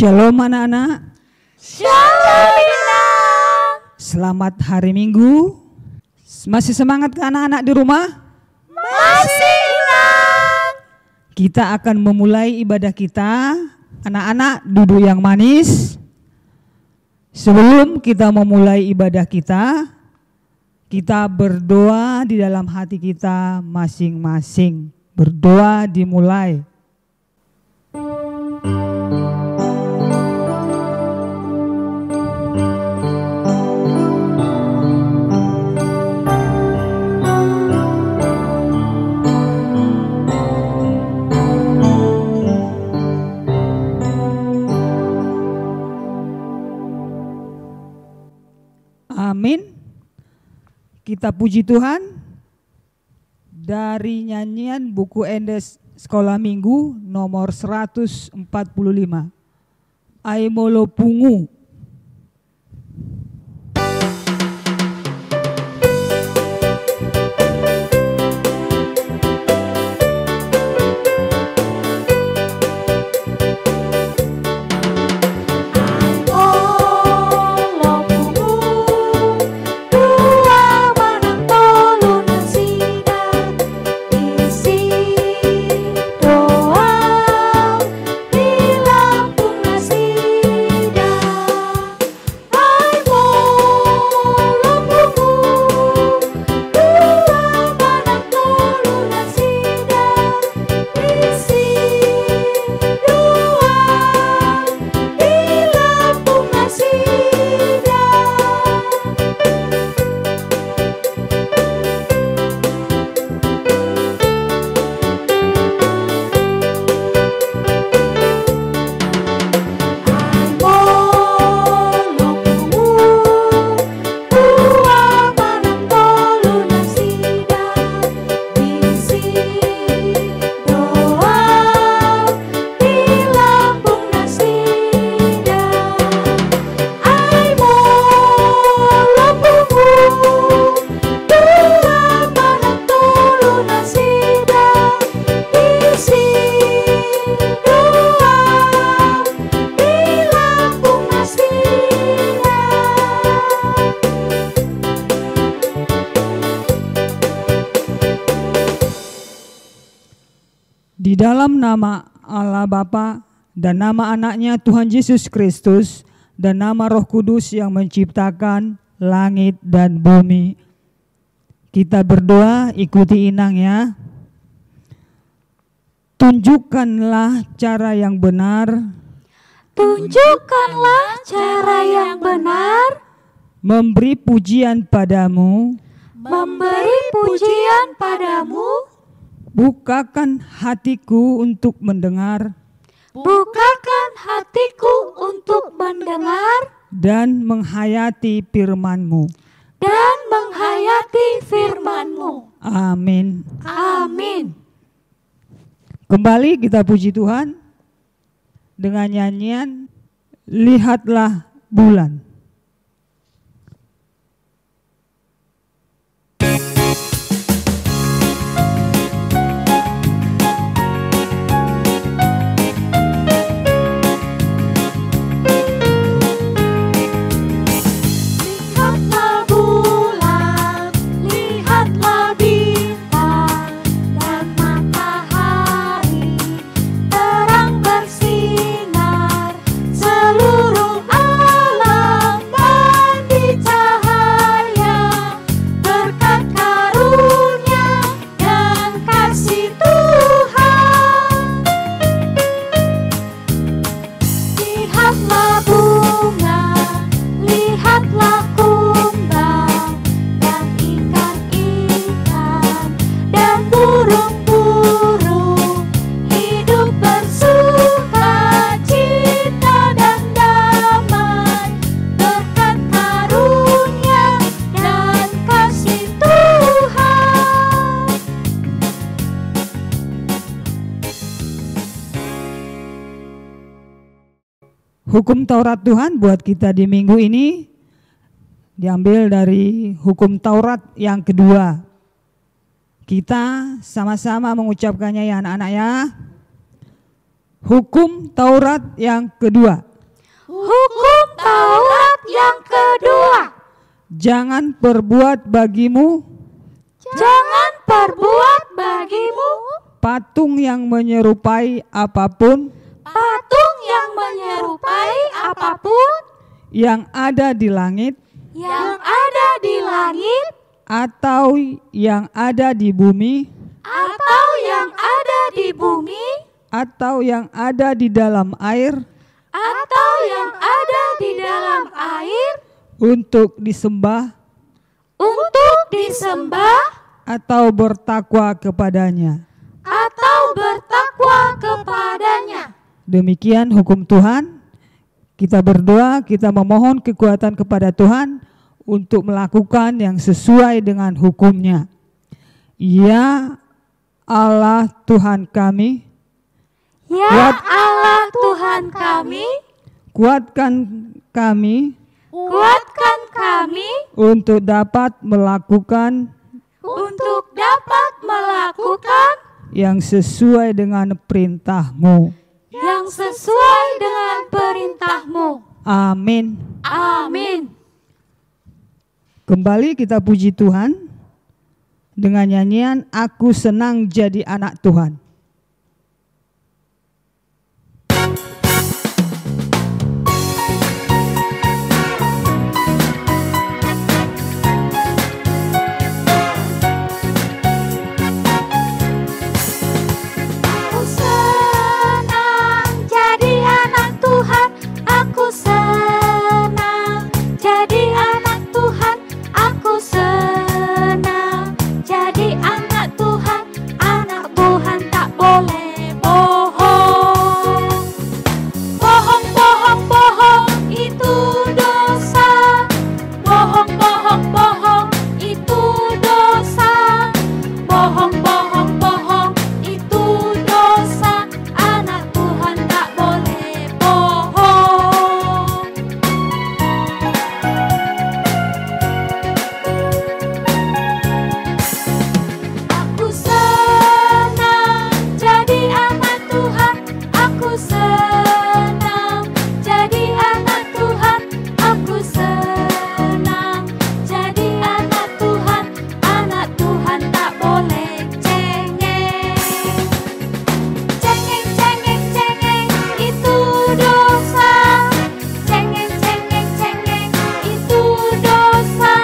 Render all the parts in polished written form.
Shalom anak-anak. Shalom Bina. Selamat hari Minggu. Masih semangat ke anak-anak di rumah? Masih ingat. Kita akan memulai ibadah kita. Anak-anak duduk yang manis. Sebelum kita memulai ibadah kita berdoa di dalam hati kita masing-masing. Berdoa dimulai. Amin. Kita puji Tuhan dari nyanyian buku Endes Sekolah Minggu nomor 145. Aimolo Pungu. Di dalam nama Allah Bapa dan nama anaknya Tuhan Yesus Kristus dan nama Roh Kudus yang menciptakan langit dan bumi. Kita berdoa, ikuti Inang ya. Tunjukkanlah cara yang benar. Tunjukkanlah cara yang benar. Memberi pujian padamu. Memberi pujian padamu. Bukakan hatiku untuk mendengar. Bukakan hatiku untuk mendengar. Dan menghayati firman-Mu. Dan menghayati firman-Mu. Amin. Amin. Kembali kita puji Tuhan dengan nyanyian Lihatlah Bulan. Hukum Taurat Tuhan buat kita di minggu ini diambil dari hukum Taurat yang kedua. Kita sama-sama mengucapkannya ya anak-anak ya. Hukum Taurat yang kedua. Taurat yang kedua, jangan perbuat bagimu jangan perbuat bagimu patung yang menyerupai apapun patung yang menyerupai apapun yang ada di langit yang ada di langit atau yang ada di bumi atau yang ada di bumi atau yang ada di dalam air atau yang ada di dalam air untuk disembah untuk disembah atau bertakwa kepadanya. atau bertakwa kepadanya. Demikian hukum Tuhan. Kita berdoa, kita memohon kekuatan kepada Tuhan untuk melakukan yang sesuai dengan hukumnya. Ya Allah Tuhan kami, Ya Allah Tuhan kami, kuatkan kami kuatkan kami untuk dapat melakukan untuk dapat melakukan yang sesuai dengan perintah-Mu. yang sesuai dengan perintah-Mu. Amin. Amin. Kembali kita puji Tuhan dengan nyanyian Aku Senang Jadi Anak Tuhan. Aku senang jadi anak Tuhan. Aku senang jadi anak Tuhan. Aku senang jadi anak Tuhan. Anak Tuhan tak boleh bohong. Bohong, bohong, bohong itu dosa. Bohong, bohong, bohong itu dosa. Bohong, bohong, bohong itu dosa. Anak Tuhan tak boleh bohong. Aku senang jadi anak Tuhan. Aku senang jadi anak Tuhan. Aku senang jadi anak Tuhan. Anak Tuhan tak boleh cengeng. Cengeng, cengeng, cengeng itu dosa. Cengeng, cengeng, cengeng itu dosa.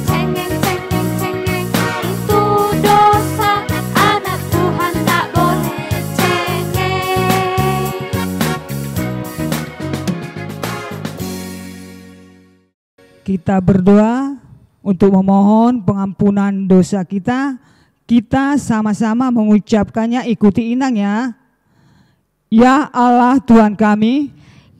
Cengeng, cengeng, cengeng itu dosa. Anak Tuhan tak boleh cengeng. Kita berdoa untuk memohon pengampunan dosa kita. Kita sama-sama mengucapkannya, ikuti Inang ya. Ya Allah Tuhan kami,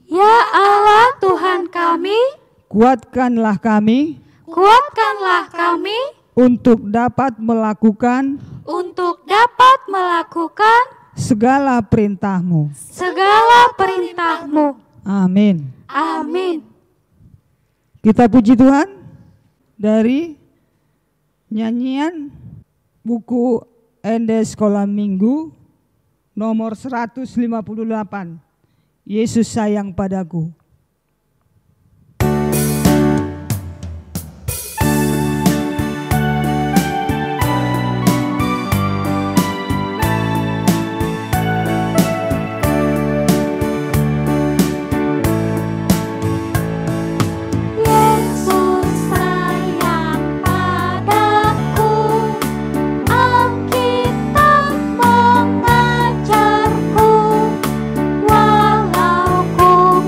Ya Allah Tuhan kami, kuatkanlah kami kuatkanlah kami untuk dapat melakukan untuk dapat melakukan segala perintah-Mu. segala perintah-Mu. Amin. Amin. Kita puji Tuhan dari nyanyian buku Ende Sekolah Minggu nomor 158. Yesus sayang padaku. Yesus sayang padaku, Alkitab mengajarku, walau ku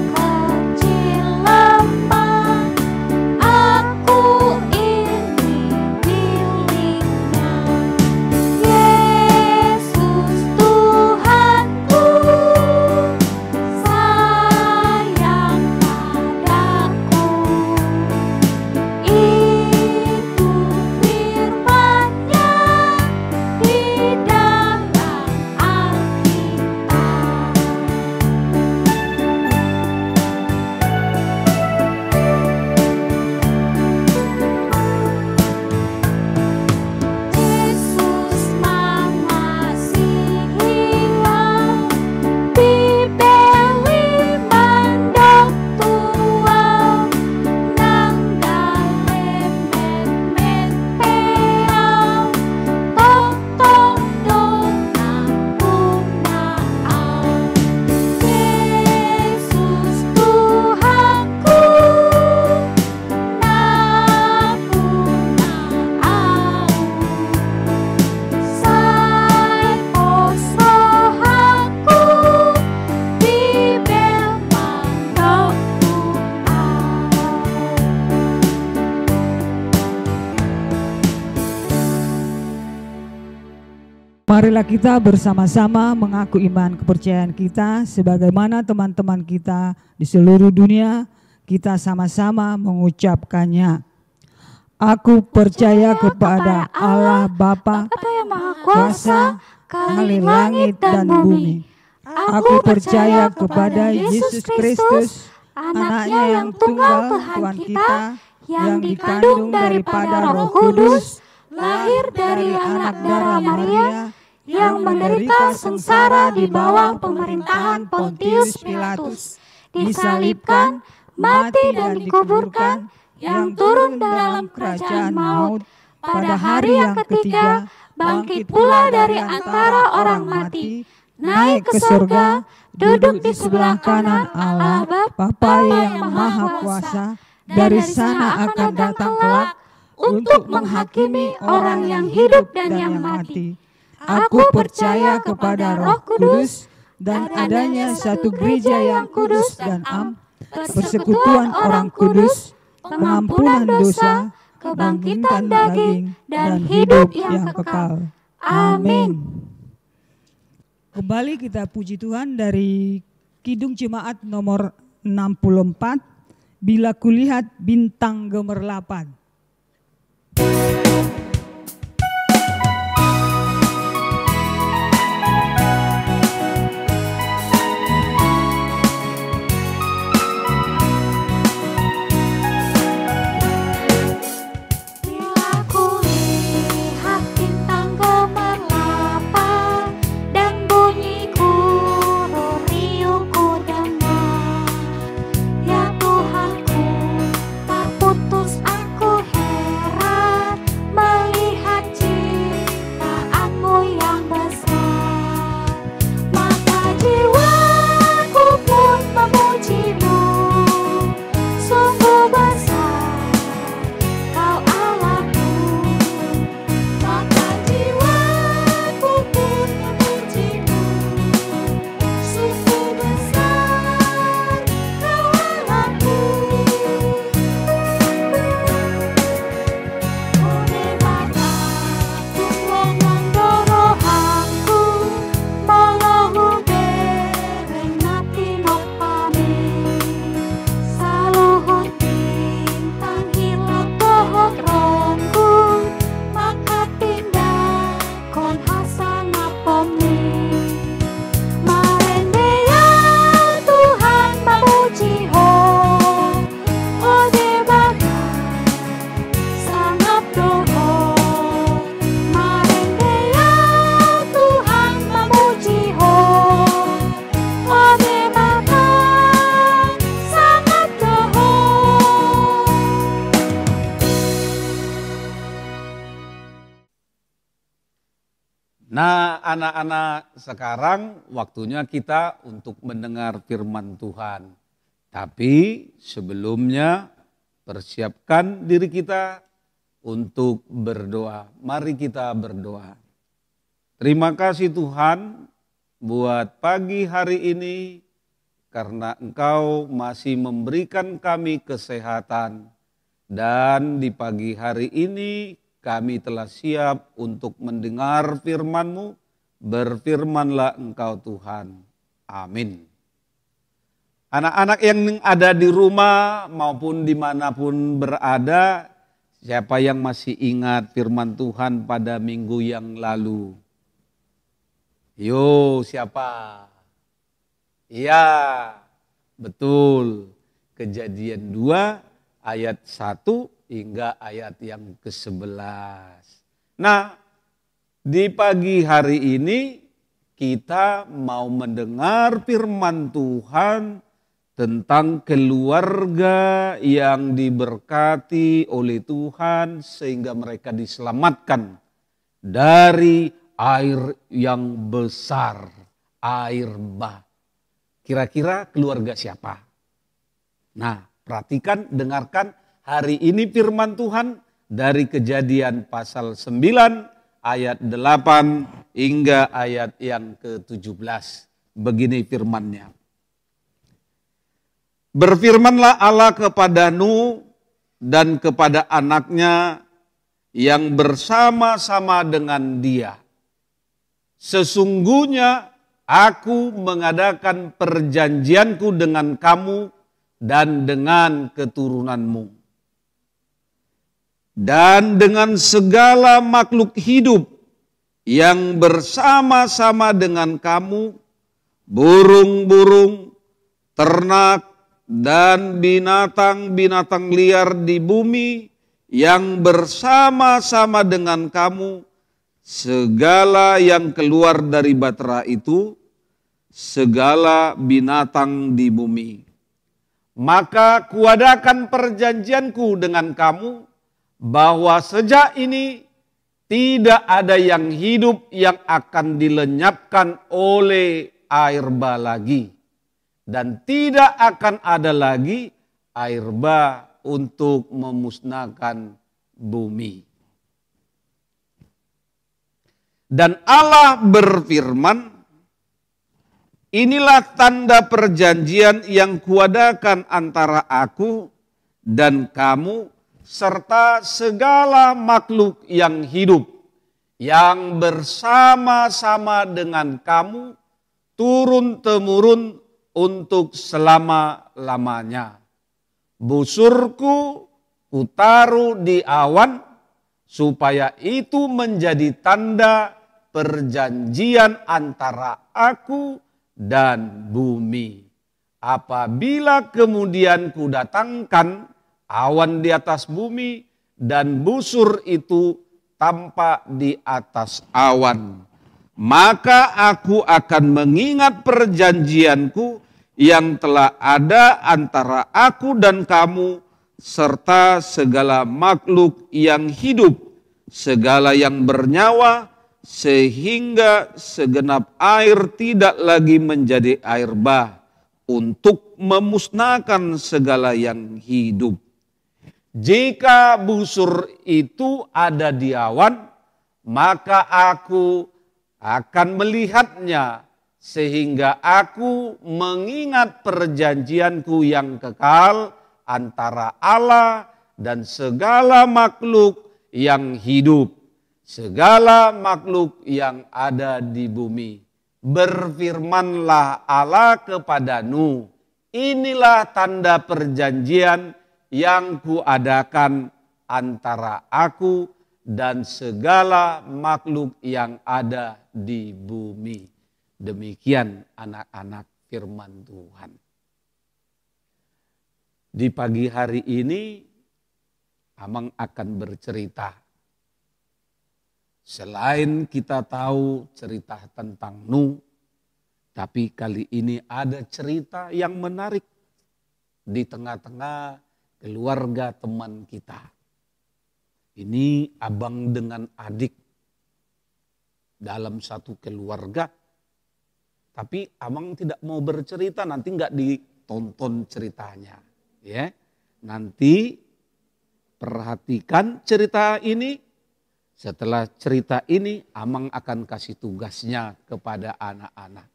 Marilah kita bersama-sama mengaku iman kepercayaan kita sebagaimana teman-teman kita di seluruh dunia, kita sama-sama mengucapkannya. Aku percaya kepada Allah Bapa, yang Maha Kuasa, Khalik langit dan bumi. Aku percaya kepada Yesus Kristus, anaknya yang tunggal Tuhan kita, yang dikandung daripada Roh Kudus, lahir dari anak darah Maria, yang menderita sengsara di bawah pemerintahan Pontius Pilatus, disalibkan, mati dan dikuburkan, yang turun dalam kerajaan maut, pada hari yang ketiga bangkit pula dari antara orang mati, naik ke surga, duduk di sebelah kanan Allah Bapa yang Maha Kuasa. Dari sana akan datang kelak untuk menghakimi orang yang hidup dan yang mati. Aku percaya kepada Roh Kudus dan adanya satu gereja yang kudus dan am, persekutuan orang kudus, pengampunan dosa, kebangkitan daging, dan hidup yang kekal. Amin. Kembali kita puji Tuhan dari Kidung Jemaat nomor 64, Bila Kulihat Bintang Gemerlapan. Nah, anak-anak, sekarang waktunya kita untuk mendengar firman Tuhan. Tapi sebelumnya persiapkan diri kita untuk berdoa. Mari kita berdoa. Terima kasih Tuhan buat pagi hari ini karena Engkau masih memberikan kami kesehatan. Dan di pagi hari ini kami telah siap untuk mendengar firman-Mu, berfirmanlah Engkau Tuhan. Amin. Anak-anak yang ada di rumah maupun dimanapun berada, siapa yang masih ingat firman Tuhan pada minggu yang lalu? Yo, siapa? Iya, betul. Kejadian 2 ayat 1 hingga ayat yang ke-11. Nah, di pagi hari ini kita mau mendengar firman Tuhan tentang keluarga yang diberkati oleh Tuhan sehingga mereka diselamatkan dari air yang besar, air bah. Kira-kira keluarga siapa? Nah, perhatikan, dengarkan. Hari ini firman Tuhan dari Kejadian pasal 9 ayat 8 hingga ayat yang ke-17. Begini firman-Nya. Berfirmanlah Allah kepada Nuh dan kepada anaknya yang bersama-sama dengan dia. Sesungguhnya aku mengadakan perjanjianku dengan kamu dan dengan keturunanmu, dan dengan segala makhluk hidup yang bersama-sama dengan kamu, burung-burung, ternak, dan binatang-binatang liar di bumi yang bersama-sama dengan kamu, segala yang keluar dari batera itu, segala binatang di bumi. Maka kuadakan perjanjianku dengan kamu, bahwa sejak ini tidak ada yang hidup yang akan dilenyapkan oleh air bah lagi, dan tidak akan ada lagi air bah untuk memusnahkan bumi. Dan Allah berfirman, inilah tanda perjanjian yang kuadakan antara aku dan kamu serta segala makhluk yang hidup yang bersama-sama dengan kamu turun-temurun untuk selama-lamanya. Busurku kutaruh di awan supaya itu menjadi tanda perjanjian antara aku dan bumi. Apabila kemudian kudatangkan awan di atas bumi dan busur itu tampak di atas awan, maka aku akan mengingat perjanjianku yang telah ada antara aku dan kamu serta segala makhluk yang hidup, segala yang bernyawa, sehingga segenap air tidak lagi menjadi air bah untuk memusnahkan segala yang hidup. Jika busur itu ada di awan, maka aku akan melihatnya, sehingga aku mengingat perjanjianku yang kekal antara Allah dan segala makhluk yang hidup, segala makhluk yang ada di bumi. Berfirmanlah Allah kepada Nuh, inilah tanda perjanjian yang kuadakan antara aku dan segala makhluk yang ada di bumi. Demikian anak-anak firman Tuhan. Di pagi hari ini Amang akan bercerita. Selain kita tahu cerita tentang Nuh, tapi kali ini ada cerita yang menarik di tengah-tengah keluarga teman kita. Ini abang dengan adik dalam satu keluarga. Tapi abang tidak mau bercerita, nanti nggak ditonton ceritanya. Ya, nanti perhatikan cerita ini. Setelah cerita ini, Amang akan kasih tugasnya kepada anak-anak.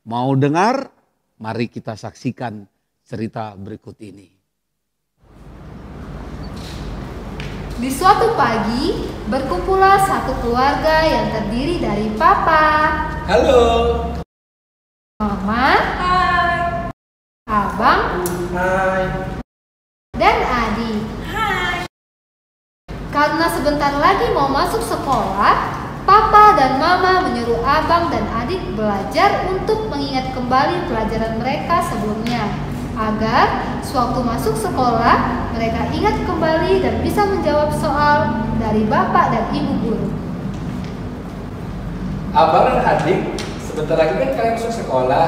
Mau dengar? Mari kita saksikan cerita berikut ini. Di suatu pagi, berkumpullah satu keluarga yang terdiri dari Papa. Halo. Mama. Hai. Abang. Hai. Dan adik. Hai. Karena sebentar lagi mau masuk sekolah, Papa dan Mama menyuruh abang dan adik belajar untuk mengingat kembali pelajaran mereka sebelumnya, agar sewaktu masuk sekolah mereka ingat kembali dan bisa menjawab soal dari bapak dan ibu guru. Abang dan adik, sebentar lagi kan kalian masuk sekolah.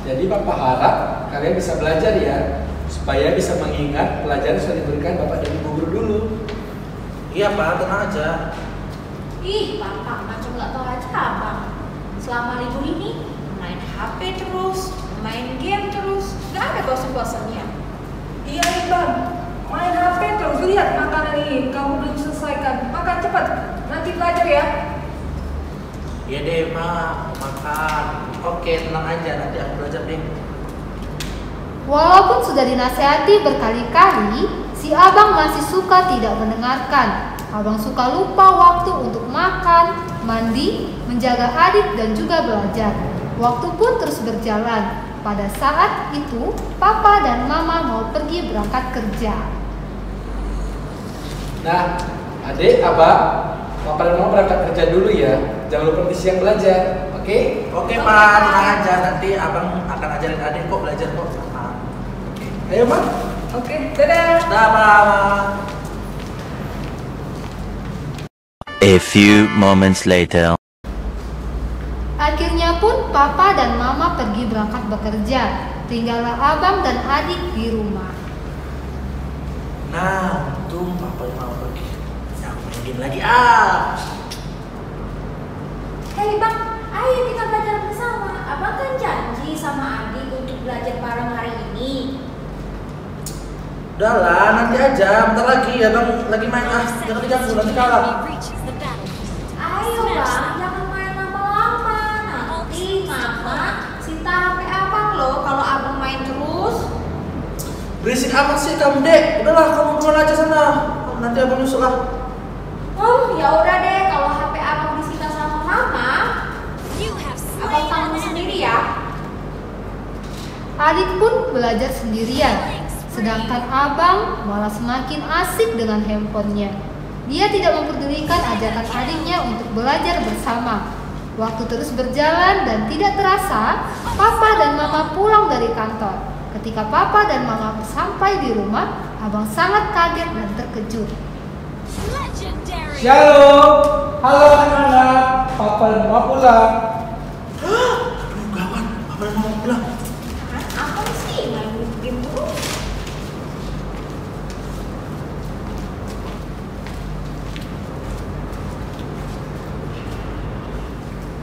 Jadi Bapak harap kalian bisa belajar ya, supaya bisa mengingat pelajaran yang sudah diberikan bapak dan ibu guru dulu. Iya Pak, tenang aja. Ih, Bapak macam nggak tahu aja Abang. Selama libur ini main HP terus, main game terus, nggak ada bosan-bosannya. Iya Bang, main HP terus. Lihat makanan ini, kamu belum selesaikan. Makan cepat, nanti belajar ya. Iya deh Ma, makan. Oke, tenang aja, nanti aku belajar deh. Walaupun sudah dinasehati berkali-kali, si abang masih suka tidak mendengarkan. Abang suka lupa waktu untuk makan, mandi, menjaga adik dan juga belajar. Waktu pun terus berjalan. Pada saat itu, papa dan mama mau pergi berangkat kerja. Nah, adik, abang, papa dan mama berangkat kerja dulu ya. Jangan lupa nanti siang belajar, oke? Oke Pak, tenang aja. Nanti abang akan ajarin adik kok belajar kok. Ayo, Mak. Oke, dadah. Dah Pak. A few moments later. Akhirnya pun papa dan mama pergi berangkat bekerja. Tinggallah abang dan adik di rumah. Nah, untung papa yang mau pergi. Nah, aku main game lagi Hei bang, ayo kita belajar bersama. Abang kan janji sama adik untuk belajar bareng hari ini. Udahlah, nanti aja. Bentar lagi ya bang, lagi main jangan diganggu, nanti kalah. Ayo bang, jangan main lama-lama. Nanti mama sita HP abang loh kalau abang main terus. Berisik amat sih kamu dek. Udahlah, kamu keluar aja sana. Nanti abang nyusul lah. Ya udah deh, kalau HP abang disita sama mama, abang tanggung sendiri ya. Adik pun belajar sendirian. Sedangkan abang malah semakin asik dengan handphonenya. Dia tidak mempedulikan ajakan adiknya untuk belajar bersama. Waktu terus berjalan dan tidak terasa, papa dan mama pulang dari kantor. Ketika papa dan mama sampai di rumah, abang sangat kaget dan terkejut. Shalom, halo anak-anak, papa dan mama pulang. Aduh gawat, papa dan mama pulang. Apa sih main game terus?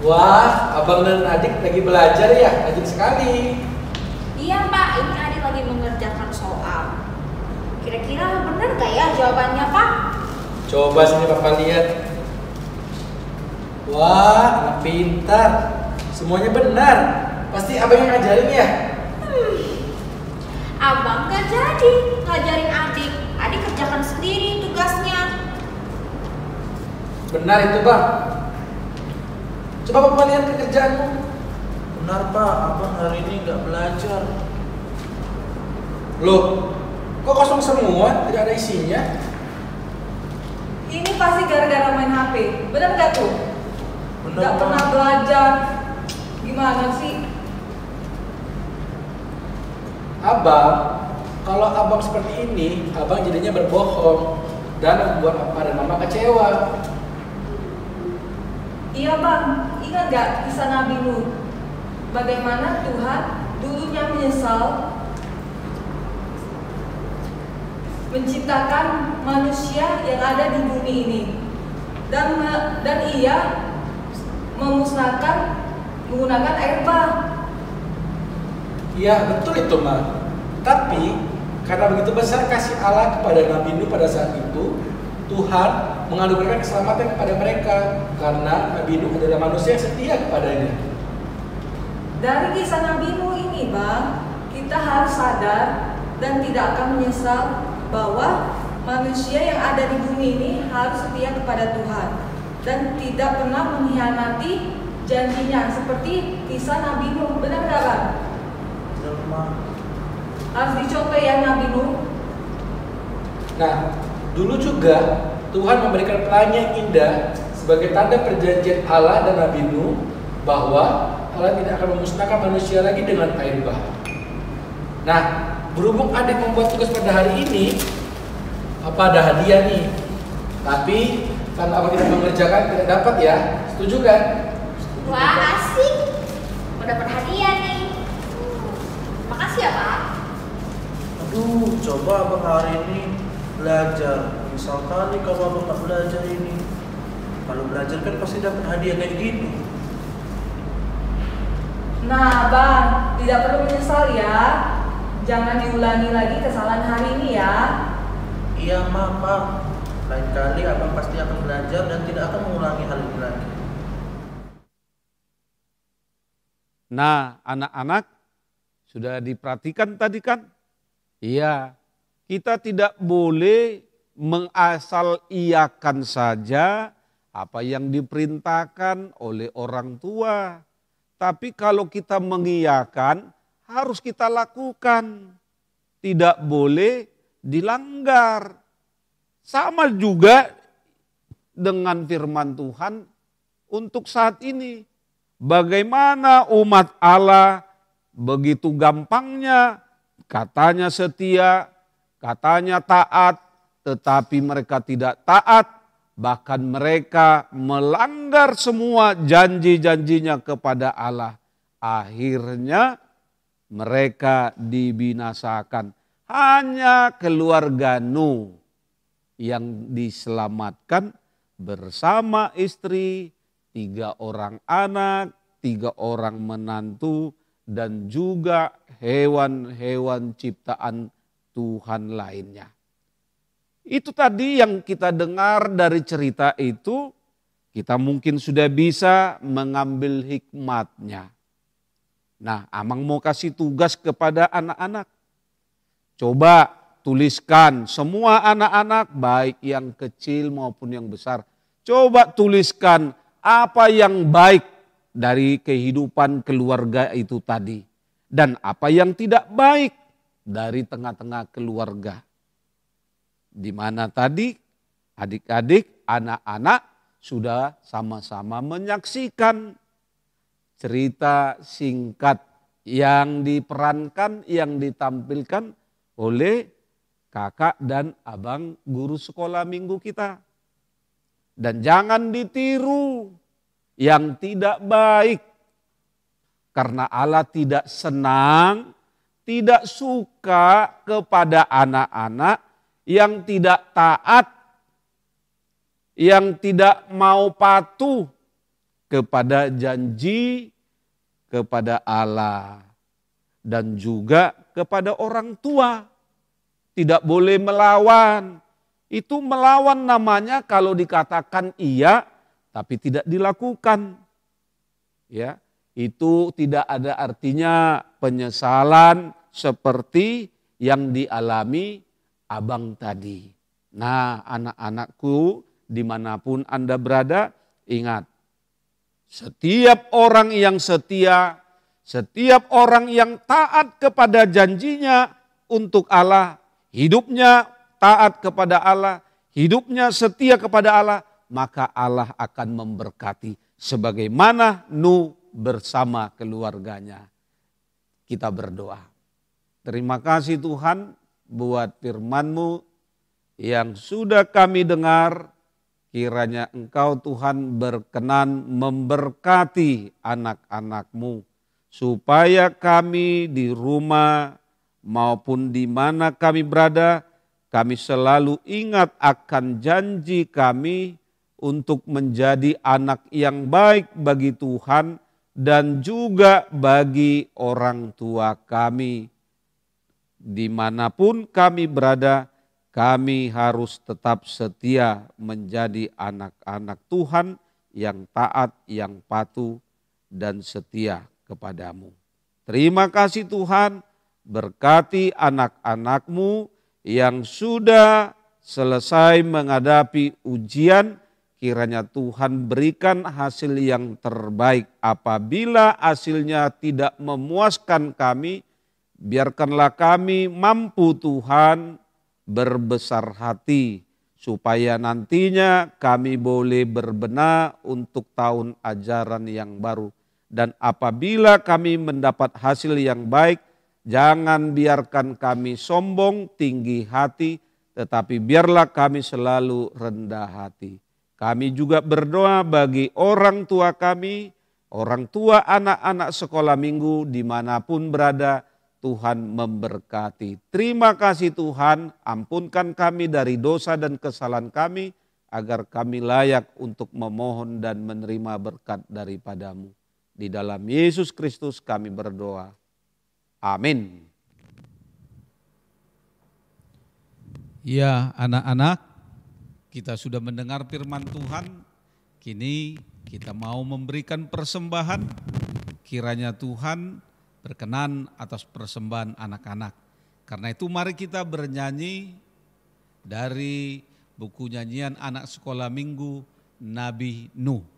Wah, abang dan adik lagi belajar ya, rajin sekali. Iya pak, ini adik lagi mengerjakan soal. Kira-kira bener gak ya jawabannya pak? Coba sini papa lihat. Wah, anak pintar. Semuanya benar. Pasti abang yang ngajarin ya? Abang gak jadi ngajarin adik. Adik kerjakan sendiri tugasnya. Benar itu bang. Coba papa lihat kerjaanmu. Benar pak, abang hari ini nggak belajar. Loh, kok kosong semua? Tidak ada isinya? Ini pasti gara-gara main HP. Bener gak tuh? Benar, Gak Pak. pernah belajar. Gimana sih? Abang, kalau abang seperti ini, abang jadinya berbohong dan membuat papa dan mama kecewa. Iya bang, ingat gak kisah Nabi Nuh? Bagaimana Tuhan dulunya menyesal menciptakan manusia yang ada di bumi ini dan ia memusnahkan menggunakan air bah. Iya, betul itu mah. Tapi karena begitu besar kasih Allah kepada Nabi Nuh pada saat itu, Tuhan menganugerahkan keselamatan kepada mereka karena Nabi Nuh adalah manusia yang setia kepadanya. Dari kisah Nabi Nuh ini bang, kita harus sadar dan tidak akan menyesal bahwa manusia yang ada di bumi ini harus setia kepada Tuhan dan tidak pernah mengkhianati janjinya seperti kisah Nabi Nuh. Benar nggak bang? Benar mak. Harus dicontoh ya Nabi Nuh. Nah, dulu juga Tuhan memberikan pelangi yang indah sebagai tanda perjanjian Allah dan Nabi Nuh bahwa Allah tidak akan memusnahkan manusia lagi dengan air bah. Nah, berhubung adik membuat tugas pada hari ini, apa ada hadiah nih? Tapi karena abang tidak mengerjakan tidak dapat ya. Setuju kan? Wah asik, mau dapat hadiah nih. Makasih ya pak. Aduh, coba abang hari ini belajar. Misal kali kalau abang nggak belajar ini, kalau belajar kan pasti dapat hadiah kayak gitu. Nah bang, tidak perlu menyesal ya. Jangan diulangi lagi kesalahan hari ini ya. Iya mak, pak. Lain kali abang pasti akan belajar dan tidak akan mengulangi hal ini lagi. Nah, anak-anak sudah diperhatikan tadi kan? Iya, kita tidak boleh mengasal iakan saja apa yang diperintahkan oleh orang tua. Tapi kalau kita mengiyakan, harus kita lakukan. Tidak boleh dilanggar. Sama juga dengan firman Tuhan untuk saat ini. Bagaimana umat Allah begitu gampangnya katanya setia, katanya taat, tetapi mereka tidak taat. Bahkan mereka melanggar semua janji-janjinya kepada Allah. Akhirnya mereka dibinasakan. Hanya keluarga Nuh yang diselamatkan bersama istri, 3 orang anak, 3 orang menantu, dan juga hewan-hewan ciptaan Tuhan lainnya. Itu tadi yang kita dengar dari cerita itu, kita mungkin sudah bisa mengambil hikmatnya. Nah, Amang mau kasih tugas kepada anak-anak. Coba tuliskan semua anak-anak, baik yang kecil maupun yang besar. Coba tuliskan apa yang baik dari kehidupan keluarga itu tadi. Dan apa yang tidak baik dari tengah-tengah keluarga. Di mana tadi adik-adik, anak-anak sudah sama-sama menyaksikan cerita singkat yang diperankan, yang ditampilkan oleh kakak dan abang guru sekolah minggu kita. Dan jangan ditiru yang tidak baik. Karena Allah tidak senang, tidak suka kepada anak-anak yang tidak taat, yang tidak mau patuh kepada janji kepada Allah dan juga kepada orang tua. Tidak boleh melawan. Itu melawan namanya kalau dikatakan iya tapi tidak dilakukan. Ya, itu tidak ada artinya penyesalan seperti yang dialami abang tadi. Nah, anak-anakku dimanapun Anda berada, ingat. Setiap orang yang setia, setiap orang yang taat kepada janjinya untuk Allah, hidupnya taat kepada Allah, hidupnya setia kepada Allah, maka Allah akan memberkati. Sebagaimana Nuh bersama keluarganya. Kita berdoa. Terima kasih Tuhan buat firman-Mu yang sudah kami dengar, kiranya Engkau Tuhan berkenan memberkati anak-anak-Mu, supaya kami di rumah maupun di mana kami berada, kami selalu ingat akan janji kami untuk menjadi anak yang baik bagi Tuhan dan juga bagi orang tua kami. Dimanapun kami berada, kami harus tetap setia menjadi anak-anak Tuhan yang taat, yang patuh, dan setia kepadamu. Terima kasih Tuhan, berkati anak-anak-Mu yang sudah selesai menghadapi ujian, kiranya Tuhan berikan hasil yang terbaik. Apabila hasilnya tidak memuaskan kami, biarkanlah kami mampu Tuhan berbesar hati supaya nantinya kami boleh berbenah untuk tahun ajaran yang baru. Dan apabila kami mendapat hasil yang baik, jangan biarkan kami sombong, tinggi hati, tetapi biarlah kami selalu rendah hati. Kami juga berdoa bagi orang tua kami, orang tua anak-anak sekolah minggu dimanapun berada, Tuhan memberkati. Terima kasih Tuhan, ampunkan kami dari dosa dan kesalahan kami, agar kami layak untuk memohon dan menerima berkat daripada-Mu. Di dalam Yesus Kristus kami berdoa. Amin. Ya anak-anak, kita sudah mendengar firman Tuhan, kini kita mau memberikan persembahan, kiranya Tuhan berkenan atas persembahan anak-anak. Karena itu mari kita bernyanyi dari buku nyanyian anak sekolah minggu Nabi Nuh.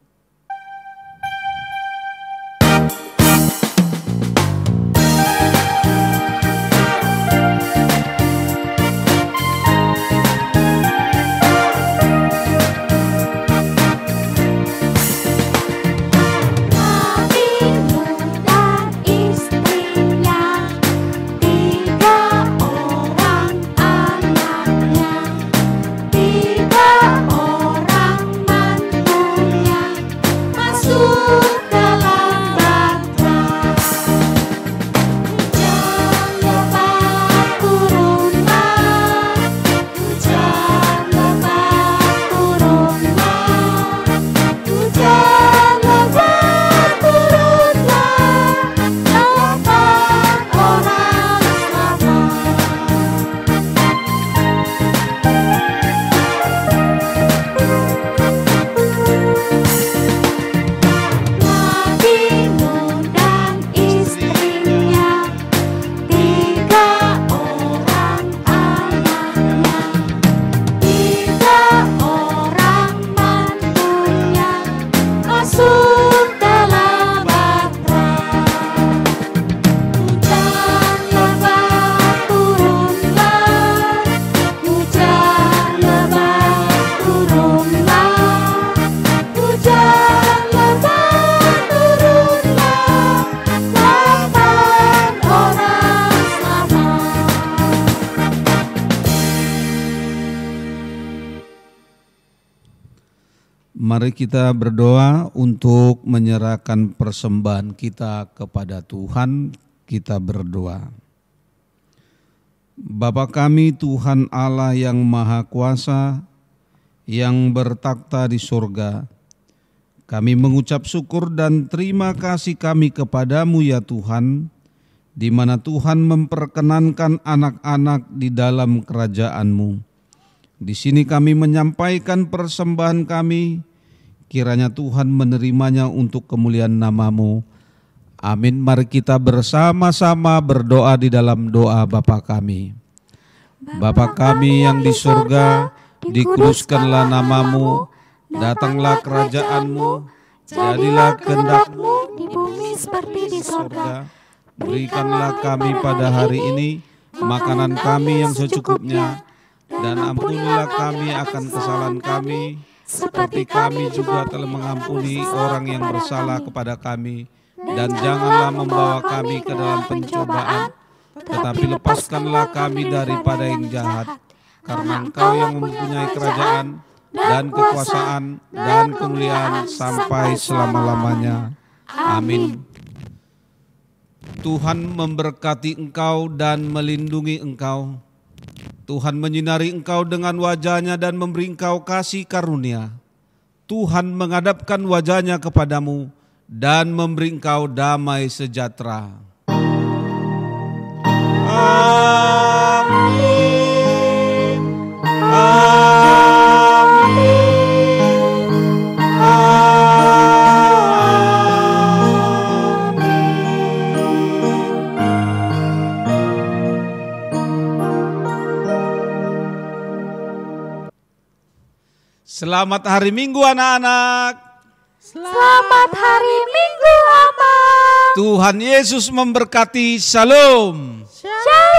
Mari kita berdoa untuk menyerahkan persembahan kita kepada Tuhan. Kita berdoa. Bapa kami Tuhan Allah yang Maha Kuasa, yang bertakhta di surga, kami mengucap syukur dan terima kasih kami kepadamu ya Tuhan, di mana Tuhan memperkenankan anak-anak di dalam kerajaan-Mu. Di sini kami menyampaikan persembahan kami, kiranya Tuhan menerimanya untuk kemuliaan nama-Mu. Amin. Mari kita bersama-sama berdoa di dalam doa Bapa kami. Bapa kami yang di surga, dikuduskanlah nama-Mu, datanglah kerajaan-Mu, jadilah kehendak-Mu di bumi seperti di surga. Berikanlah kami pada hari ini makanan kami yang secukupnya, dan ampunilah kami akan kesalahan kami, seperti kami juga telah mengampuni orang yang bersalah kepada kami. Dan janganlah membawa kami ke dalam pencobaan, tetapi lepaskanlah kami daripada yang jahat. Karena Engkau yang mempunyai kerajaan dan kekuasaan dan kemuliaan sampai selama-lamanya. Amin. Tuhan memberkati engkau dan melindungi engkau. Tuhan menyinari engkau dengan wajah-Nya dan memberi engkau kasih karunia. Tuhan menghadapkan wajah-Nya kepadamu dan memberi engkau damai sejahtera. Amin. Selamat hari Minggu anak-anak. Selamat hari Minggu, Abang. Tuhan Yesus memberkati. Shalom. Shalom.